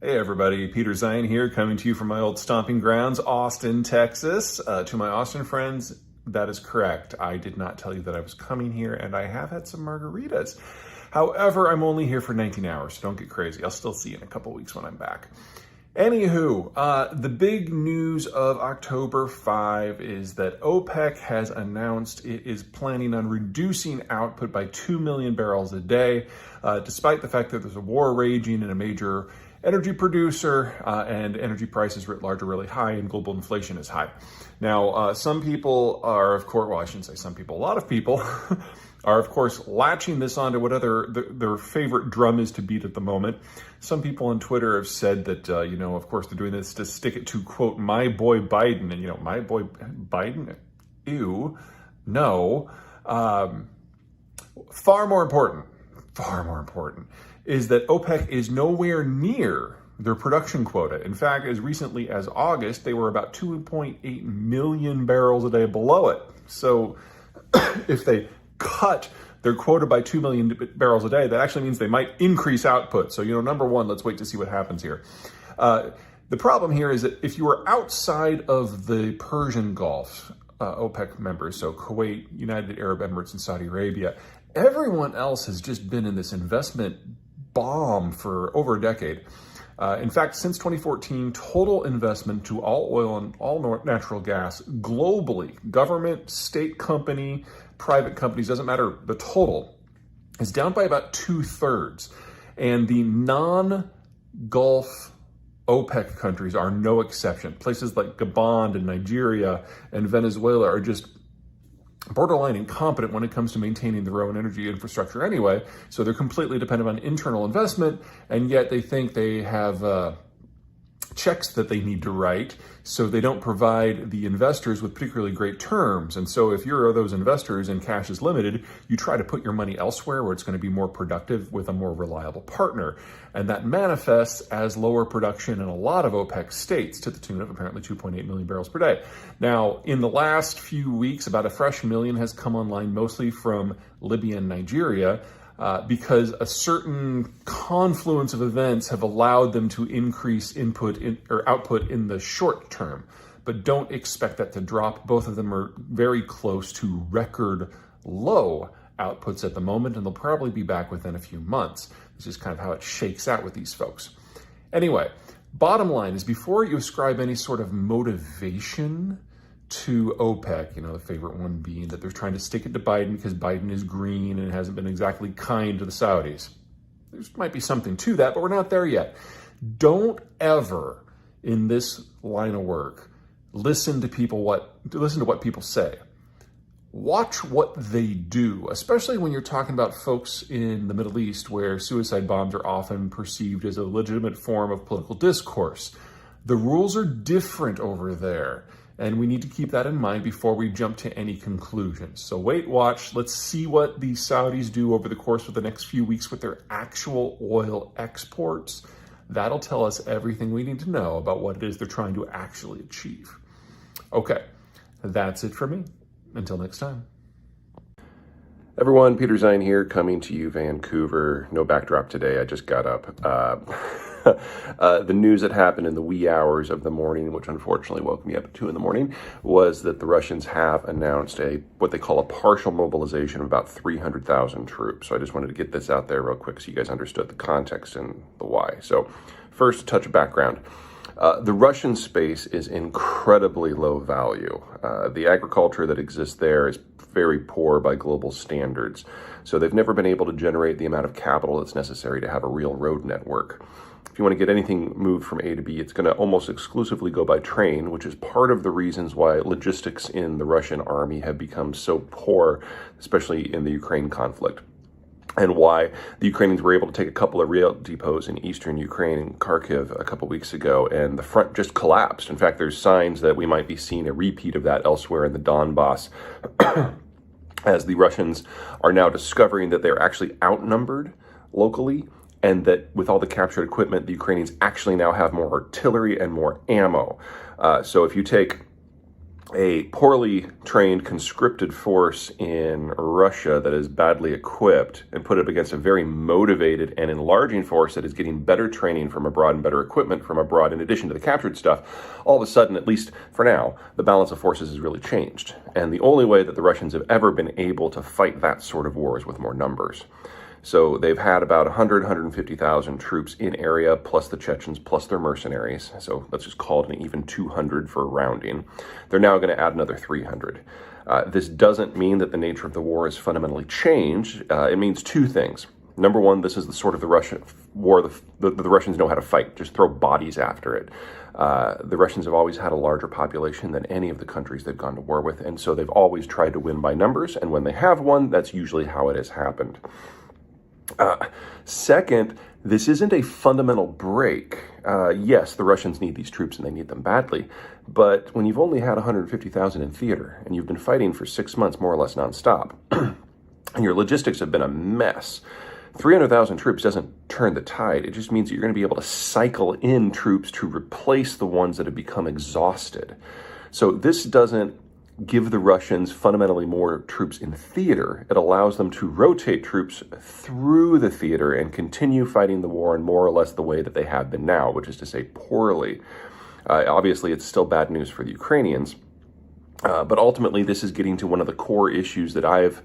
Hey everybody, Peter Zeihan here, coming to you from my old stomping grounds, Austin, Texas. To my Austin friends, that is correct. I did not tell you that I was coming here, and I have had some margaritas. However, I'm only here for 19 hours, so don't get crazy. I'll still see you in a couple weeks when I'm back. Anywho, the big news of October 5 is that OPEC has announced it is planning on reducing output by 2 million barrels a day, despite the fact that there's a war raging in a major energy producer, and energy prices writ large are really high and global inflation is high. Now, some people are, of course, well, I shouldn't say some people, a lot of people are, of course, latching this onto what their favorite drum is to beat at the moment. Some people on Twitter have said that, of course, they're doing this to stick it to, quote, my boy Biden. And, my boy Biden? Ew. No. Far more important is that OPEC is nowhere near their production quota. In fact, as recently as August, they were about 2.8 million barrels a day below it. So if they cut their quota by 2 million barrels a day, that actually means they might increase output. So, number one, let's wait to see what happens here. The problem here is that if you are outside of the Persian Gulf, OPEC members, so Kuwait, United Arab Emirates, and Saudi Arabia, everyone else has just been in this investment bomb for over a decade. In fact, since 2014, total investment to all oil and all natural gas globally, government, state company, private companies, doesn't matter, the total is down by about 2/3. And the non-Gulf OPEC countries are no exception. Places like Gabon and Nigeria and Venezuela are just borderline incompetent when it comes to maintaining their own energy infrastructure anyway. So they're completely dependent on internal investment, and yet they think they have checks that they need to write, so they don't provide the investors with particularly great terms. And so if you're those investors and cash is limited, you try to put your money elsewhere where it's going to be more productive with a more reliable partner. And that manifests as lower production in a lot of OPEC states, to the tune of apparently 2.8 million barrels per day. Now, in the last few weeks, about a fresh million has come online, mostly from Libya and Nigeria, because a certain confluence of events have allowed them to increase output in the short term. But don't expect that to drop. Both of them are very close to record low outputs at the moment, and they'll probably be back within a few months. This is kind of how it shakes out with these folks. Anyway, bottom line is, before you ascribe any sort of motivation to OPEC, the favorite one being that they're trying to stick it to Biden because Biden is green and hasn't been exactly kind to the Saudis. There might be something to that, but we're not there yet. Don't ever, in this line of work, listen to what people say. Watch what they do, especially when you're talking about folks in the Middle East, where suicide bombs are often perceived as a legitimate form of political discourse. The rules are different over there, and we need to keep that in mind before we jump to any conclusions. So wait, watch. Let's see what the Saudis do over the course of the next few weeks with their actual oil exports. That'll tell us everything we need to know about what it is they're trying to actually achieve. Okay, that's it for me. Until next time. Everyone, Peter Zeihan here, coming to you, Vancouver. No backdrop today, I just got up. The news that happened in the wee hours of the morning, which unfortunately woke me up at 2 a.m, was that the Russians have announced what they call a partial mobilization of about 300,000 troops. So I just wanted to get this out there real quick so you guys understood the context and the why. So first, a touch of background. The Russian space is incredibly low value. The agriculture that exists there is very poor by global standards. So they've never been able to generate the amount of capital that's necessary to have a real road network. If you want to get anything moved from A to B, it's going to almost exclusively go by train, which is part of the reasons why logistics in the Russian army have become so poor, especially in the Ukraine conflict. And why the Ukrainians were able to take a couple of rail depots in eastern Ukraine, in Kharkiv, a couple weeks ago, and the front just collapsed. In fact, there's signs that we might be seeing a repeat of that elsewhere in the Donbass, as the Russians are now discovering that they're actually outnumbered locally, and that with all the captured equipment, the Ukrainians actually now have more artillery and more ammo. So if you take a poorly trained conscripted force in Russia that is badly equipped and put it up against a very motivated and enlarging force that is getting better training from abroad and better equipment from abroad in addition to the captured stuff, all of a sudden, at least for now, the balance of forces has really changed. And the only way that the Russians have ever been able to fight that sort of war is with more numbers. So they've had about 150,000 troops in area, plus the Chechens, plus their mercenaries. So let's just call it an even 200 for rounding. They're now going to add another 300. This doesn't mean that the nature of the war has fundamentally changed. It means two things. Number one, this is the sort of the Russian war the Russians know how to fight. Just throw bodies after it. The Russians have always had a larger population than any of the countries they've gone to war with, and so they've always tried to win by numbers. And when they have won, that's usually how it has happened. Second, this isn't a fundamental break. Yes, the Russians need these troops and they need them badly, but when you've only had 150,000 in theater and you've been fighting for 6 months more or less nonstop, and your logistics have been a mess, 300,000 troops doesn't turn the tide. It just means that you're going to be able to cycle in troops to replace the ones that have become exhausted. So this doesn't give the Russians fundamentally more troops in theater. It allows them to rotate troops through the theater and continue fighting the war in more or less the way that they have been now, which is to say poorly. Obviously, it's still bad news for the Ukrainians, but ultimately this is getting to one of the core issues that I've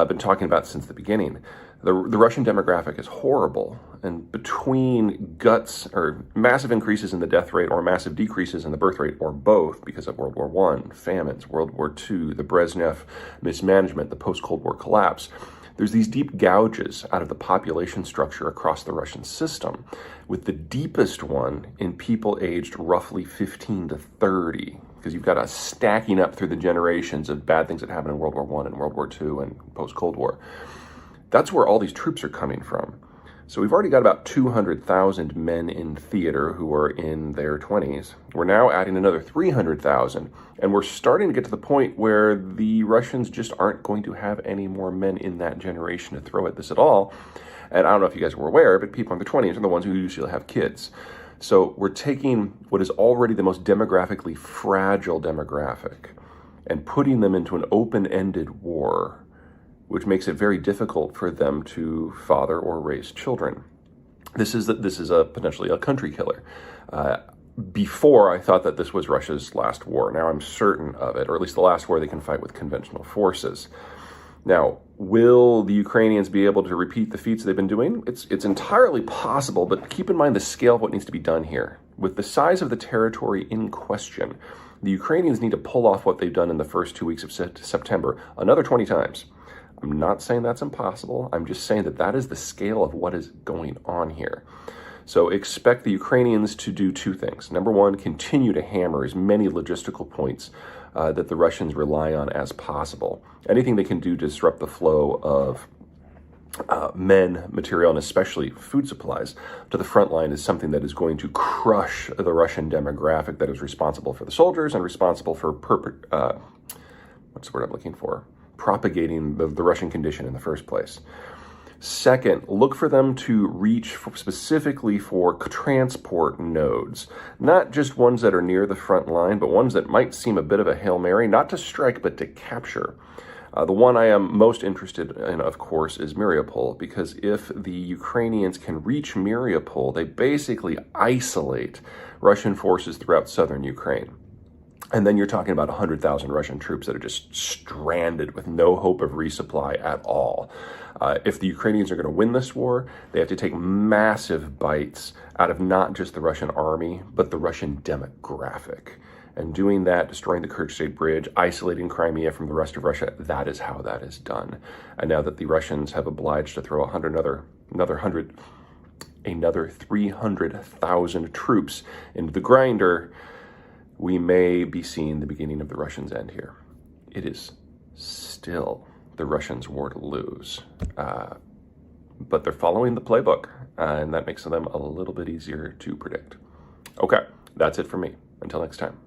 been talking about since the beginning. The Russian demographic is horrible, and between guts or massive increases in the death rate or massive decreases in the birth rate, or both, because of World War I, famines, World War II, the Brezhnev mismanagement, the post-Cold War collapse, there's these deep gouges out of the population structure across the Russian system, with the deepest one in people aged roughly 15 to 30, because you've got a stacking up through the generations of bad things that happened in World War I and World War II and post-Cold War. That's where all these troops are coming from. So we've already got about 200,000 men in theater who are in their 20s. We're now adding another 300,000, and we're starting to get to the point where the Russians just aren't going to have any more men in that generation to throw at this at all. And I don't know if you guys were aware, but people in their 20s are the ones who usually have kids. So we're taking what is already the most demographically fragile demographic and putting them into an open-ended war, which makes it very difficult for them to father or raise children. This is potentially a country killer. Before, I thought that this was Russia's last war. Now I'm certain of it, or at least the last war they can fight with conventional forces. Now, will the Ukrainians be able to repeat the feats they've been doing? It's entirely possible, but keep in mind the scale of what needs to be done here. With the size of the territory in question, the Ukrainians need to pull off what they've done in the first 2 weeks of September another 20 times. I'm not saying that's impossible. I'm just saying that that is the scale of what is going on here. So expect the Ukrainians to do two things. Number one, continue to hammer as many logistical points that the Russians rely on as possible. Anything they can do to disrupt the flow of men, material, and especially food supplies to the front line is something that is going to crush the Russian demographic that is responsible for the soldiers and responsible for what's the word I'm looking for? Propagating the Russian condition in the first place. Second, look for them to reach specifically for transport nodes, not just ones that are near the front line, but ones that might seem a bit of a Hail Mary, not to strike, but to capture. The one I am most interested in, of course, is Mariupol, because if the Ukrainians can reach Mariupol, they basically isolate Russian forces throughout southern Ukraine. And then you're talking about 100,000 Russian troops that are just stranded with no hope of resupply at all. If the Ukrainians are going to win this war, they have to take massive bites out of not just the Russian army, but the Russian demographic. And doing that, destroying the Kerch State Bridge, isolating Crimea from the rest of Russia, that is how that is done. And now that the Russians have obliged to throw another 300,000 troops into the grinder, we may be seeing the beginning of the Russians' end here. It is still the Russians' war to lose. But they're following the playbook, and that makes them a little bit easier to predict. Okay, that's it for me. Until next time.